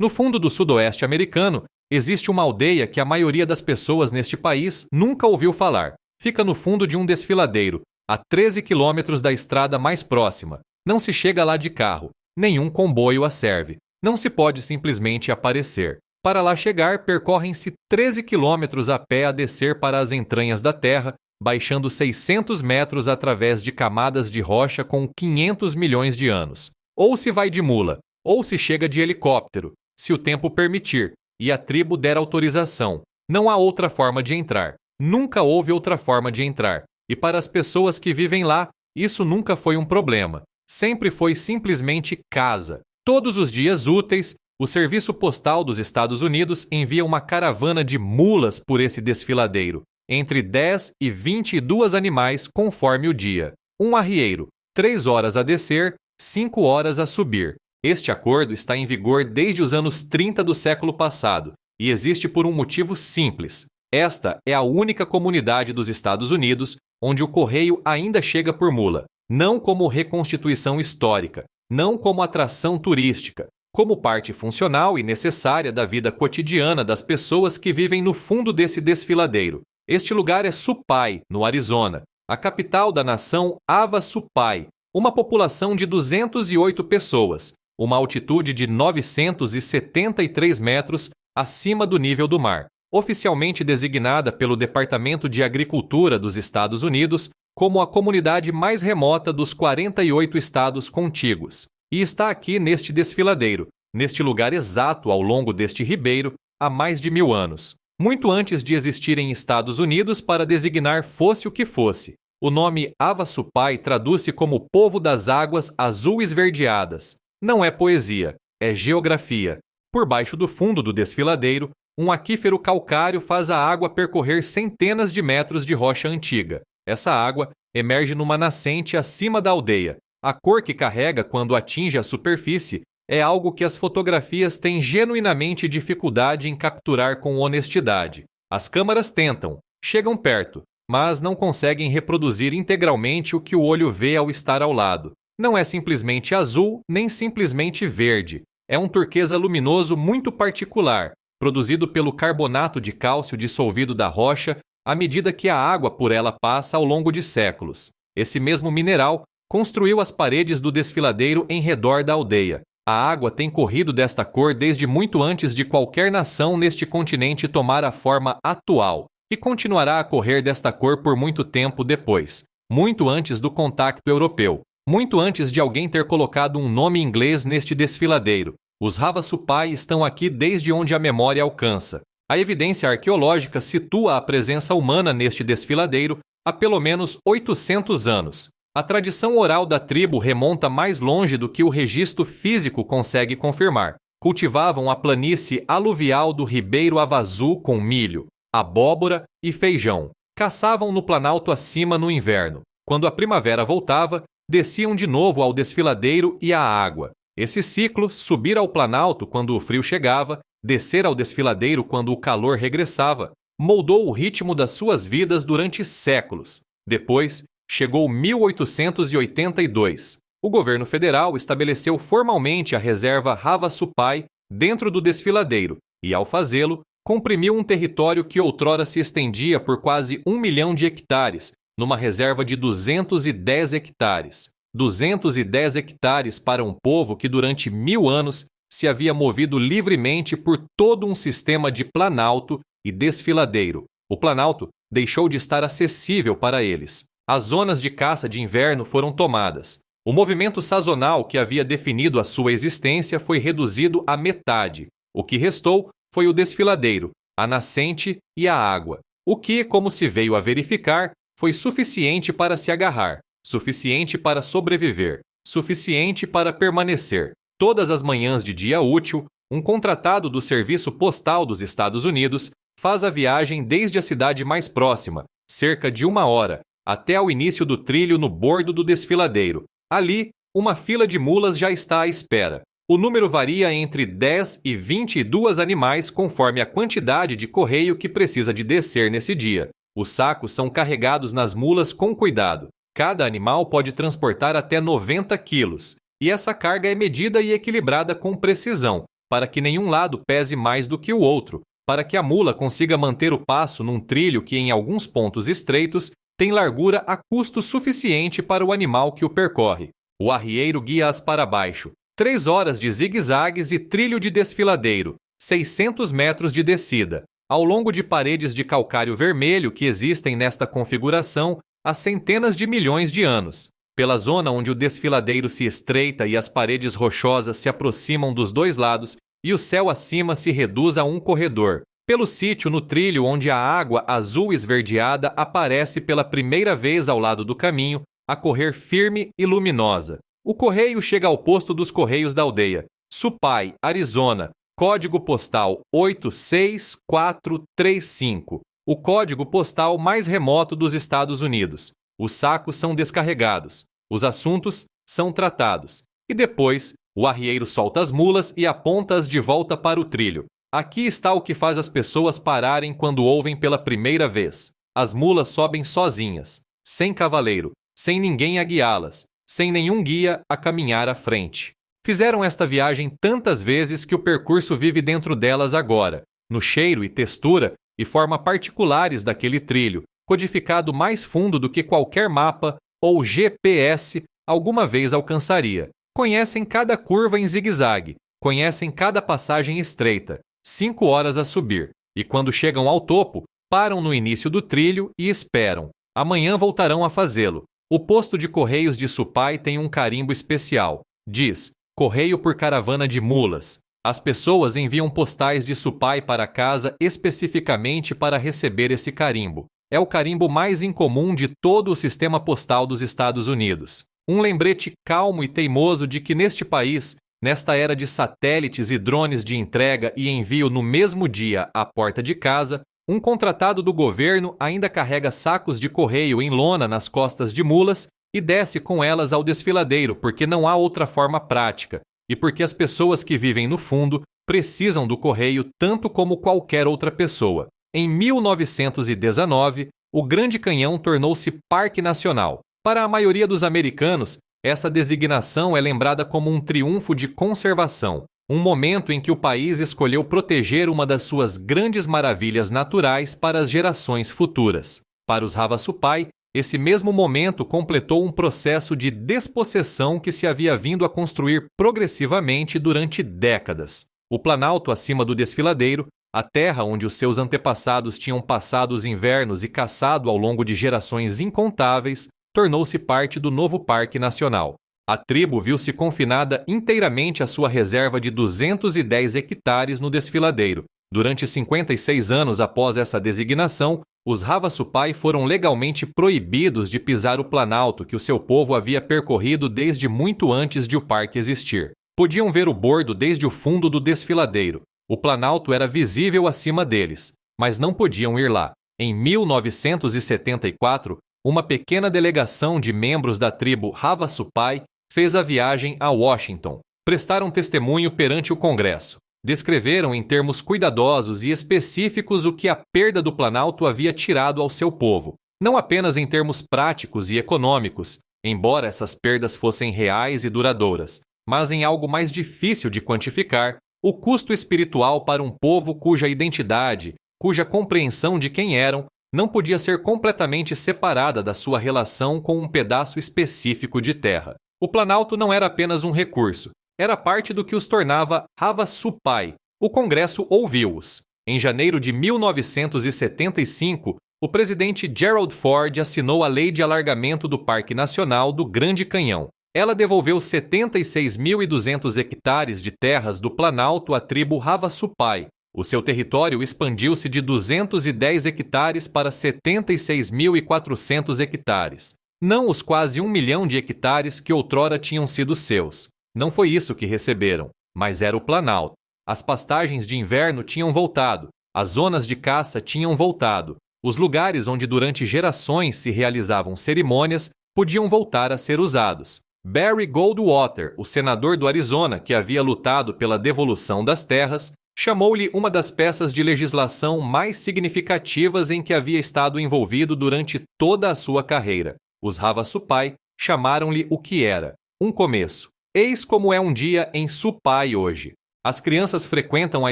No fundo do sudoeste americano, existe uma aldeia que a maioria das pessoas neste país nunca ouviu falar. Fica no fundo de um desfiladeiro, a 13 quilômetros da estrada mais próxima. Não se chega lá de carro, nenhum comboio a serve. Não se pode simplesmente aparecer. Para lá chegar, percorrem-se 13 quilômetros a pé a descer para as entranhas da terra, baixando 600 metros através de camadas de rocha com 500 milhões de anos. Ou se vai de mula, ou se chega de helicóptero, se o tempo permitir, e a tribo der autorização. Não há outra forma de entrar. Nunca houve outra forma de entrar. E para as pessoas que vivem lá, isso nunca foi um problema. Sempre foi simplesmente casa. Todos os dias úteis, o Serviço Postal dos Estados Unidos envia uma caravana de mulas por esse desfiladeiro, entre 10 e 22 animais conforme o dia. Um arrieiro, 3 horas a descer, 5 horas a subir. Este acordo está em vigor desde os anos 30 do século passado e existe por um motivo simples. Esta é a única comunidade dos Estados Unidos onde o correio ainda chega por mula, não como reconstituição histórica, não como atração turística, como parte funcional e necessária da vida cotidiana das pessoas que vivem no fundo desse desfiladeiro. Este lugar é Supai, no Arizona, a capital da nação Havasupai, uma população de 208 pessoas, uma altitude de 973 metros acima do nível do mar, oficialmente designada pelo Departamento de Agricultura dos Estados Unidos como a comunidade mais remota dos 48 estados contíguos. E está aqui neste desfiladeiro, neste lugar exato ao longo deste ribeiro, há mais de 1000 anos. Muito antes de existirem Estados Unidos para designar fosse o que fosse. O nome Havasupai traduz-se como povo das águas azul esverdeadas. Não é poesia, é geografia. Por baixo do fundo do desfiladeiro, um aquífero calcário faz a água percorrer centenas de metros de rocha antiga. Essa água emerge numa nascente acima da aldeia. A cor que carrega quando atinge a superfície é algo que as fotografias têm genuinamente dificuldade em capturar com honestidade. As câmaras tentam, chegam perto, mas não conseguem reproduzir integralmente o que o olho vê ao estar ao lado. Não é simplesmente azul, nem simplesmente verde. É um turquesa luminoso muito particular, produzido pelo carbonato de cálcio dissolvido da rocha à medida que a água por ela passa ao longo de séculos. Esse mesmo mineral construiu as paredes do desfiladeiro em redor da aldeia. A água tem corrido desta cor desde muito antes de qualquer nação neste continente tomar a forma atual, e continuará a correr desta cor por muito tempo depois, muito antes do contacto europeu, muito antes de alguém ter colocado um nome inglês neste desfiladeiro. Os Havasupai estão aqui desde onde a memória alcança. A evidência arqueológica situa a presença humana neste desfiladeiro há pelo menos 800 anos. A tradição oral da tribo remonta mais longe do que o registro físico consegue confirmar. Cultivavam a planície aluvial do Ribeiro Havasu com milho, abóbora e feijão. Caçavam no planalto acima no inverno. Quando a primavera voltava, desciam de novo ao desfiladeiro e à água. Esse ciclo, subir ao planalto quando o frio chegava, descer ao desfiladeiro quando o calor regressava, moldou o ritmo das suas vidas durante séculos. Depois, chegou 1882. O governo federal estabeleceu formalmente a reserva Havasupai dentro do desfiladeiro e, ao fazê-lo, comprimiu um território que outrora se estendia por quase 1 milhão de hectares, numa reserva de 210 hectares. 210 hectares para um povo que durante 1000 anos se havia movido livremente por todo um sistema de planalto e desfiladeiro. O planalto deixou de estar acessível para eles. As zonas de caça de inverno foram tomadas. O movimento sazonal que havia definido a sua existência foi reduzido à metade. O que restou foi o desfiladeiro, a nascente e a água. O que, como se veio a verificar, foi suficiente para se agarrar, suficiente para sobreviver, suficiente para permanecer. Todas as manhãs de dia útil, um contratado do Serviço Postal dos Estados Unidos faz a viagem desde a cidade mais próxima, cerca de 1 hora, até ao início do trilho no bordo do desfiladeiro. Ali, uma fila de mulas já está à espera. O número varia entre 10 e 22 animais conforme a quantidade de correio que precisa de descer nesse dia. Os sacos são carregados nas mulas com cuidado. Cada animal pode transportar até 90 quilos, e essa carga é medida e equilibrada com precisão, para que nenhum lado pese mais do que o outro, para que a mula consiga manter o passo num trilho que, em alguns pontos estreitos, tem largura a custo suficiente para o animal que o percorre. O arrieiro guia-as para baixo. 3 horas de zigue-zagues e trilho de desfiladeiro, 600 metros de descida, ao longo de paredes de calcário vermelho que existem nesta configuração há centenas de milhões de anos. Pela zona onde o desfiladeiro se estreita e as paredes rochosas se aproximam dos dois lados e o céu acima se reduz a um corredor. Pelo sítio no trilho onde a água azul esverdeada aparece pela primeira vez ao lado do caminho, a correr firme e luminosa. O correio chega ao posto dos correios da aldeia. Supai, Arizona, código postal 86435. O código postal mais remoto dos Estados Unidos. Os sacos são descarregados, os assuntos são tratados, e depois o arrieiro solta as mulas e aponta-as de volta para o trilho. Aqui está o que faz as pessoas pararem quando ouvem pela primeira vez. As mulas sobem sozinhas, sem cavaleiro, sem ninguém a guiá-las, sem nenhum guia a caminhar à frente. Fizeram esta viagem tantas vezes que o percurso vive dentro delas agora, no cheiro e textura e forma particulares daquele trilho, codificado mais fundo do que qualquer mapa ou GPS alguma vez alcançaria. Conhecem cada curva em zigue-zague, conhecem cada passagem estreita, 5 horas a subir, e quando chegam ao topo, param no início do trilho e esperam. Amanhã voltarão a fazê-lo. O posto de correios de Supai tem um carimbo especial. Diz, correio por caravana de mulas. As pessoas enviam postais de Supai para casa especificamente para receber esse carimbo. É o carimbo mais incomum de todo o sistema postal dos Estados Unidos. Um lembrete calmo e teimoso de que neste país, nesta era de satélites e drones de entrega e envio no mesmo dia à porta de casa, um contratado do governo ainda carrega sacos de correio em lona nas costas de mulas e desce com elas ao desfiladeiro porque não há outra forma prática e porque as pessoas que vivem no fundo precisam do correio tanto como qualquer outra pessoa. Em 1919, o Grande Canhão tornou-se Parque Nacional. Para a maioria dos americanos, essa designação é lembrada como um triunfo de conservação, um momento em que o país escolheu proteger uma das suas grandes maravilhas naturais para as gerações futuras. Para os Havasupai, esse mesmo momento completou um processo de despossessão que se havia vindo a construir progressivamente durante décadas. O planalto acima do desfiladeiro, a terra onde os seus antepassados tinham passado os invernos e caçado ao longo de gerações incontáveis, tornou-se parte do novo Parque Nacional. A tribo viu-se confinada inteiramente à sua reserva de 210 hectares no desfiladeiro. Durante 56 anos após essa designação, os Havasupai foram legalmente proibidos de pisar o planalto que o seu povo havia percorrido desde muito antes de o parque existir. Podiam ver o bordo desde o fundo do desfiladeiro. O planalto era visível acima deles, mas não podiam ir lá. Em 1974, uma pequena delegação de membros da tribo Havasupai fez a viagem a Washington. Prestaram testemunho perante o Congresso. Descreveram em termos cuidadosos e específicos o que a perda do Planalto havia tirado ao seu povo, não apenas em termos práticos e econômicos, embora essas perdas fossem reais e duradouras, mas em algo mais difícil de quantificar, o custo espiritual para um povo cuja identidade, cuja compreensão de quem eram, não podia ser completamente separada da sua relação com um pedaço específico de terra. O Planalto não era apenas um recurso, era parte do que os tornava Havasupai. O Congresso ouviu-os. Em janeiro de 1975, o presidente Gerald Ford assinou a Lei de Alargamento do Parque Nacional do Grande Canhão. Ela devolveu 76.200 hectares de terras do Planalto à tribo Havasupai. O seu território expandiu-se de 210 hectares para 76.400 hectares. Não os quase 1 milhão de hectares que outrora tinham sido seus. Não foi isso que receberam, mas era o Planalto. As pastagens de inverno tinham voltado, as zonas de caça tinham voltado, os lugares onde durante gerações se realizavam cerimônias podiam voltar a ser usados. Barry Goldwater, o senador do Arizona que havia lutado pela devolução das terras, chamou-lhe uma das peças de legislação mais significativas em que havia estado envolvido durante toda a sua carreira. Os Havasupai chamaram-lhe o que era, um começo. Eis como é um dia em Supai hoje. As crianças frequentam a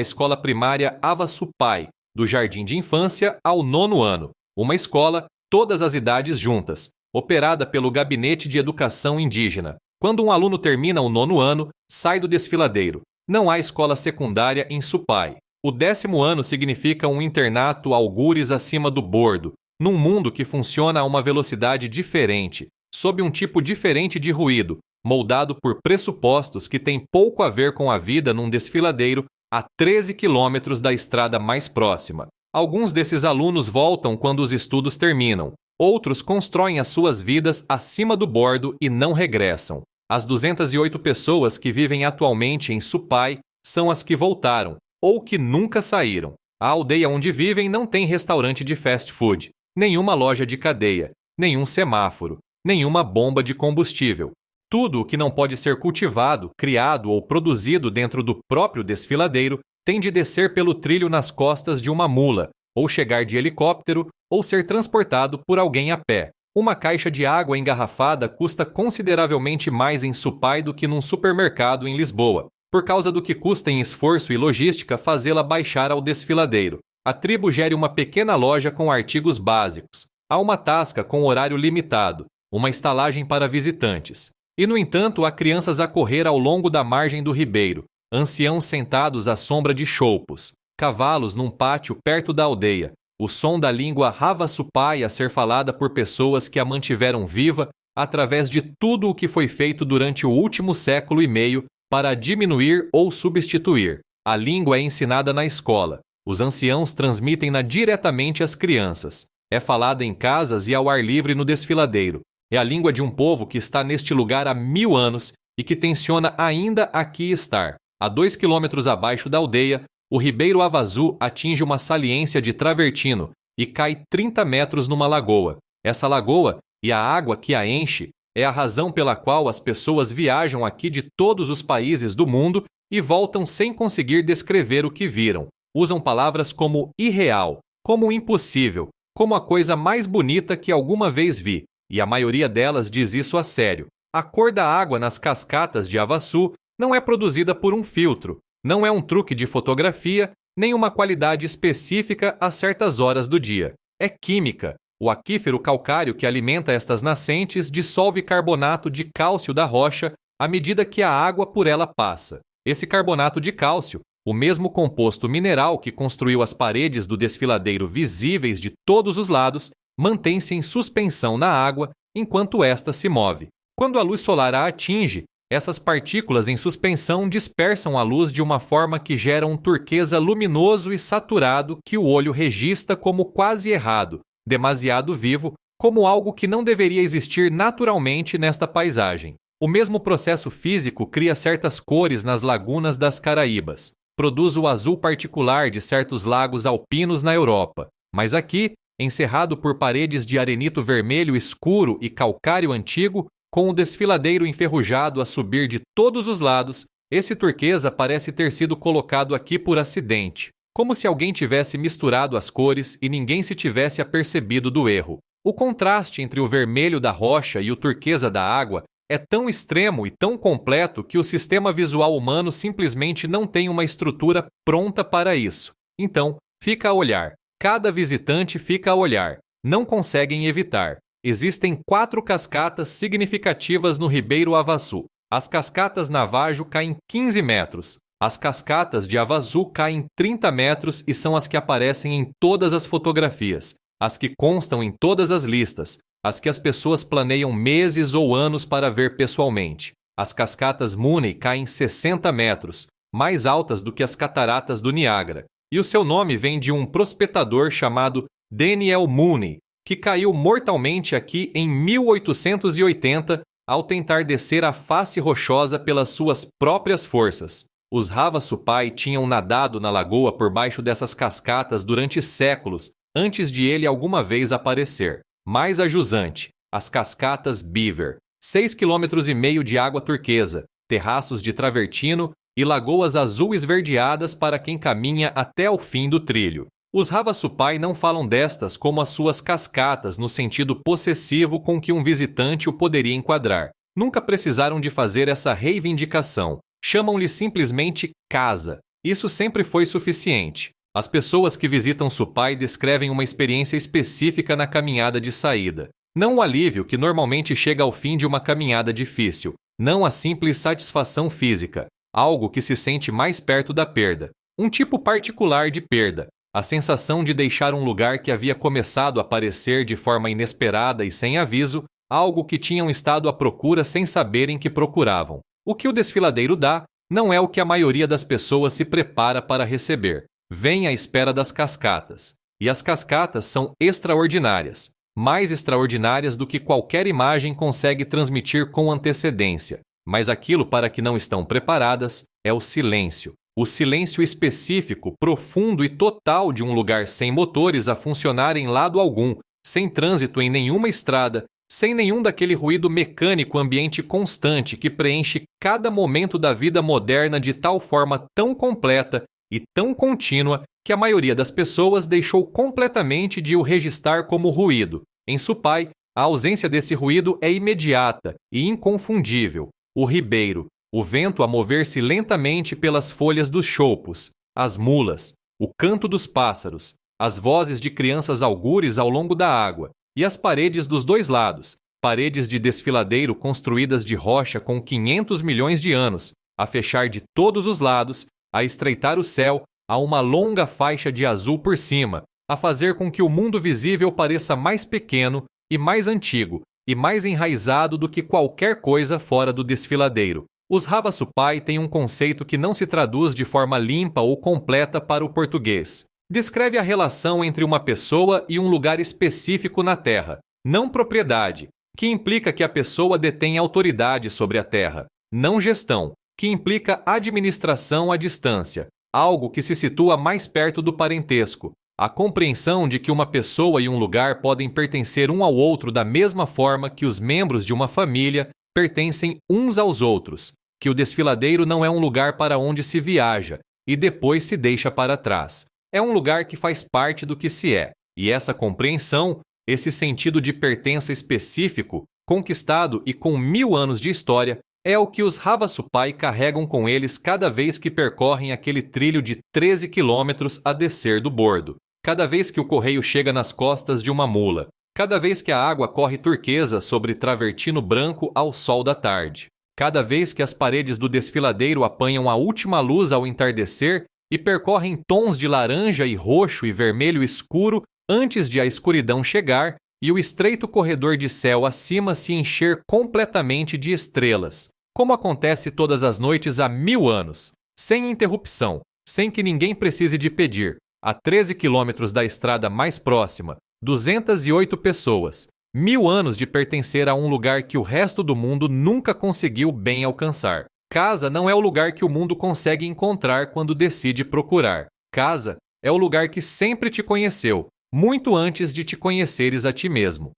escola primária Havasupai, do jardim de infância ao 9º ano, uma escola, todas as idades juntas, operada pelo Gabinete de Educação Indígena. Quando um aluno termina o 9º ano, sai do desfiladeiro. Não há escola secundária em Supai. O 10º ano significa um internato algures acima do bordo, num mundo que funciona a uma velocidade diferente, sob um tipo diferente de ruído, moldado por pressupostos que têm pouco a ver com a vida num desfiladeiro a 13 quilômetros da estrada mais próxima. Alguns desses alunos voltam quando os estudos terminam. Outros constroem as suas vidas acima do bordo e não regressam. As 208 pessoas que vivem atualmente em Supai são as que voltaram, ou que nunca saíram. A aldeia onde vivem não tem restaurante de fast food, nenhuma loja de cadeia, nenhum semáforo, nenhuma bomba de combustível. Tudo o que não pode ser cultivado, criado ou produzido dentro do próprio desfiladeiro tem de descer pelo trilho nas costas de uma mula, ou chegar de helicóptero, ou ser transportado por alguém a pé. Uma caixa de água engarrafada custa consideravelmente mais em Supai do que num supermercado em Lisboa, por causa do que custa em esforço e logística fazê-la baixar ao desfiladeiro. A tribo gere uma pequena loja com artigos básicos. Há uma tasca com horário limitado, uma estalagem para visitantes. E, no entanto, há crianças a correr ao longo da margem do ribeiro, anciãos sentados à sombra de choupos, cavalos num pátio perto da aldeia, o som da língua Havasupai a ser falada por pessoas que a mantiveram viva através de tudo o que foi feito durante o último século e meio para diminuir ou substituir. A língua é ensinada na escola. Os anciãos transmitem-na diretamente às crianças. É falada em casas e ao ar livre no desfiladeiro. É a língua de um povo que está neste lugar há 1000 anos e que tenciona ainda aqui estar. A 2 quilômetros abaixo da aldeia, o ribeiro Havasu atinge uma saliência de travertino e cai 30 metros numa lagoa. Essa lagoa e a água que a enche é a razão pela qual as pessoas viajam aqui de todos os países do mundo e voltam sem conseguir descrever o que viram. Usam palavras como irreal, como impossível, como a coisa mais bonita que alguma vez vi, e a maioria delas diz isso a sério. A cor da água nas cascatas de Havasu não é produzida por um filtro, não é um truque de fotografia, nem uma qualidade específica a certas horas do dia. É química. O aquífero calcário que alimenta estas nascentes dissolve carbonato de cálcio da rocha à medida que a água por ela passa. Esse carbonato de cálcio, o mesmo composto mineral que construiu as paredes do desfiladeiro visíveis de todos os lados, mantém-se em suspensão na água enquanto esta se move. Quando a luz solar a atinge, essas partículas em suspensão dispersam a luz de uma forma que gera um turquesa luminoso e saturado que o olho registra como quase errado, demasiado vivo, como algo que não deveria existir naturalmente nesta paisagem. O mesmo processo físico cria certas cores nas lagunas das Caraíbas, produz o azul particular de certos lagos alpinos na Europa, mas aqui, encerrado por paredes de arenito vermelho escuro e calcário antigo, com o desfiladeiro enferrujado a subir de todos os lados, esse turquesa parece ter sido colocado aqui por acidente, como se alguém tivesse misturado as cores e ninguém se tivesse apercebido do erro. O contraste entre o vermelho da rocha e o turquesa da água é tão extremo e tão completo que o sistema visual humano simplesmente não tem uma estrutura pronta para isso. Então, fica a olhar. Cada visitante fica a olhar. Não conseguem evitar. Existem 4 cascatas significativas no ribeiro Havasu. As cascatas Navajo caem 15 metros. As cascatas de Havasu caem 30 metros e são as que aparecem em todas as fotografias, as que constam em todas as listas, as que as pessoas planeiam meses ou anos para ver pessoalmente. As cascatas Mooney caem 60 metros, mais altas do que as cataratas do Niágara, e o seu nome vem de um prospectador chamado Daniel Mooney, que caiu mortalmente aqui em 1880 ao tentar descer a face rochosa pelas suas próprias forças. Os Havasupai tinham nadado na lagoa por baixo dessas cascatas durante séculos, antes de ele alguma vez aparecer. Mais a jusante, as cascatas Beaver, 6,5 km de água turquesa, terraços de travertino e lagoas azul esverdeadas para quem caminha até o fim do trilho. Os Havasupai não falam destas como as suas cascatas no sentido possessivo com que um visitante o poderia enquadrar. Nunca precisaram de fazer essa reivindicação. Chamam-lhe simplesmente casa. Isso sempre foi suficiente. As pessoas que visitam Supai descrevem uma experiência específica na caminhada de saída. Não o alívio que normalmente chega ao fim de uma caminhada difícil, não a simples satisfação física, algo que se sente mais perto da perda. Um tipo particular de perda, a sensação de deixar um lugar que havia começado a aparecer de forma inesperada e sem aviso, algo que tinham estado à procura sem saberem que procuravam. O que o desfiladeiro dá não é o que a maioria das pessoas se prepara para receber. Vem à espera das cascatas. E as cascatas são extraordinárias, mais extraordinárias do que qualquer imagem consegue transmitir com antecedência. Mas aquilo para que não estão preparadas é o silêncio. O silêncio específico, profundo e total de um lugar sem motores a funcionar em lado algum, sem trânsito em nenhuma estrada, sem nenhum daquele ruído mecânico ambiente constante que preenche cada momento da vida moderna de tal forma tão completa e tão contínua que a maioria das pessoas deixou completamente de o registrar como ruído. Em Supai, a ausência desse ruído é imediata e inconfundível. O ribeiro, o vento a mover-se lentamente pelas folhas dos choupos, as mulas, o canto dos pássaros, as vozes de crianças algures ao longo da água, e as paredes dos dois lados, paredes de desfiladeiro construídas de rocha com 500 milhões de anos, a fechar de todos os lados, a estreitar o céu a uma longa faixa de azul por cima, a fazer com que o mundo visível pareça mais pequeno e mais antigo e mais enraizado do que qualquer coisa fora do desfiladeiro. Os Havasupai têm um conceito que não se traduz de forma limpa ou completa para o português. Descreve a relação entre uma pessoa e um lugar específico na Terra, não propriedade, que implica que a pessoa detém autoridade sobre a Terra, não gestão, que implica administração à distância, algo que se situa mais perto do parentesco, a compreensão de que uma pessoa e um lugar podem pertencer um ao outro da mesma forma que os membros de uma família pertencem uns aos outros, que o desfiladeiro não é um lugar para onde se viaja e depois se deixa para trás. É um lugar que faz parte do que se é, e essa compreensão, esse sentido de pertença específico, conquistado e com 1000 anos de história, é o que os Havasupai carregam com eles cada vez que percorrem aquele trilho de 13 quilômetros a descer do bordo, cada vez que o correio chega nas costas de uma mula, cada vez que a água corre turquesa sobre travertino branco ao sol da tarde, cada vez que as paredes do desfiladeiro apanham a última luz ao entardecer e percorrem tons de laranja e roxo e vermelho escuro antes de a escuridão chegar e o estreito corredor de céu acima se encher completamente de estrelas, como acontece todas as noites há 1000 anos, sem interrupção, sem que ninguém precise de pedir, a 13 quilômetros da estrada mais próxima, 208 pessoas, 1000 anos de pertencer a um lugar que o resto do mundo nunca conseguiu bem alcançar. Casa não é o lugar que o mundo consegue encontrar quando decide procurar. Casa é o lugar que sempre te conheceu, muito antes de te conheceres a ti mesmo.